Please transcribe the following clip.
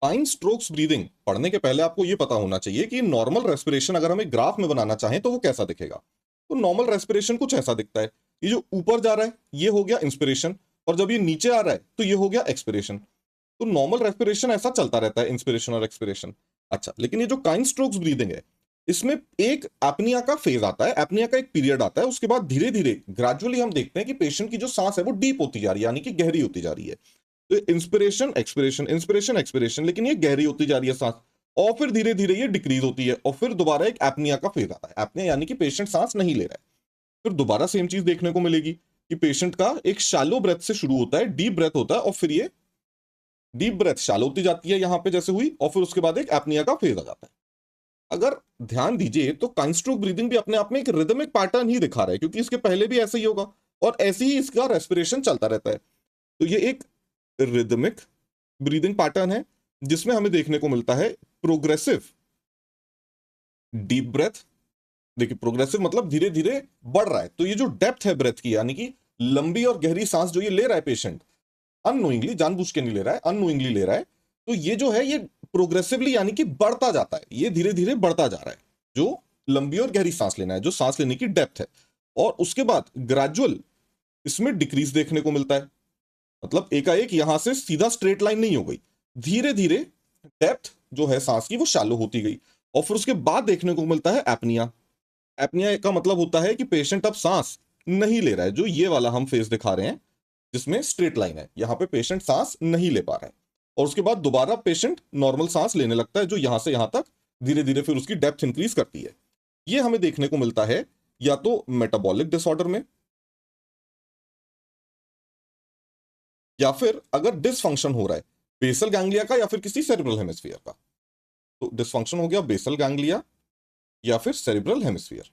Time strokes breathing पढ़ने के पहले आपको यह पता होना चाहिए कि नॉर्मल रेस्पिरेशन अगर हम एक ग्राफ में बनाना चाहें तो वो कैसा दिखेगा। तो नॉर्मल रेस्पिरेशन कुछ ऐसा दिखता है। ये जो ऊपर जा रहा है ये हो गया इंस्पिरेशन, और जब ये नीचे आ रहा है तो ये हो गया एक्सपिरेशन। तो नॉर्मल रेस्पिरेशन ऐसा चलता रहता है, इंस्पिरेशन और एक्सपिरेशन। अच्छा, लेकिन ये जो काइन स्ट्रोक्स ब्रीदिंग है इसमें एक एपनिया का फेज आता है, एपनिया का एक पीरियड आता है। उसके बाद धीरे धीरे ग्रेजुअली हम देखते हैं कि पेशेंट की जो सांस है वो डीप होती जा रही है, यानी कि गहरी होती जा रही है। तो इंस्पिरेशन एक्सपिरेशन, इंस्पिरेशन एक्सपिरेशन, लेकिन ये गहरी होती जा रही है सांस, और फिर धीरे धीरे ये डिक्रीज होती है, और फिर दोबारा एक एपनिया का फेज आता है। एपनिया यानी कि पेशेंट सांस नहीं ले रहा है। फिर दोबारा सेम चीज देखने को मिलेगी कि पेशेंट का एक शैलो ब्रेथ से शुरू होता है, डीप ब्रेथ होता है, और फिर ये डीप ब्रेथ शैलो होती जाती है यहां पे जैसे हुई, और फिर उसके बाद एक एपनिया का फेज आ जाता है। अगर ध्यान दीजिए तो काइन स्ट्रोक ब्रीदिंग भी अपने आप में एक रिदमिक पैटर्न ही दिखा रहा है, क्योंकि इसके पहले भी ऐसे ही होगा और ऐसे ही इसका रेस्पिरेशन चलता रहता है। तो ये एक रिदमिक ब्रीदिंग पैटर्न है जिसमें हमें देखने को मिलता है प्रोग्रेसिव डीप ब्रेथ। देखिए, प्रोग्रेसिव मतलब धीरे धीरे बढ़ रहा है। तो ये जो डेप्थ है ब्रेथ की, यानी कि लंबी और गहरी सांस जो ये ले रहा है पेशेंट, अननोइंगली, जानबूझ के नहीं ले रहा है, अननोइंगली ले रहा है, तो ये जो है ये प्रोग्रेसिवली यानी कि बढ़ता जाता है, ये धीरे धीरे बढ़ता जा रहा है। जो लंबी और गहरी सांस लेना है, जो सांस लेने की डेप्थ है, और उसके बाद ग्रेजुअल इसमें डिक्रीज देखने को मिलता है। मतलब एकाएक यहां से सीधा स्ट्रेट लाइन नहीं हो गई, धीरे धीरे डेप्थ जो है सांस की वो शैलो होती गई, और फिर उसके बाद देखने को मिलता है एपनिया। एपनिया का मतलब होता है कि पेशेंट अब सांस नहीं ले रहा है, जो ये वाला हम फेस दिखा रहे हैं जिसमें स्ट्रेट लाइन है, यहां पे पेशेंट सांस नहीं ले पा रहा है, और उसके बाद दोबारा पेशेंट नॉर्मल सांस लेने लगता है, जो यहां से यहां तक धीरे धीरे फिर उसकी डेप्थ इंक्रीज करती है। ये हमें देखने को मिलता है या तो मेटाबॉलिक डिसऑर्डर में, या फिर अगर डिसफंक्शन हो रहा है बेसल गैंग्लिया का या फिर किसी सेरिब्रल हेमिस्फीयर का। तो डिसफंक्शन हो गया बेसल गैंग्लिया या फिर सेरिब्रल हेमिस्फीयर।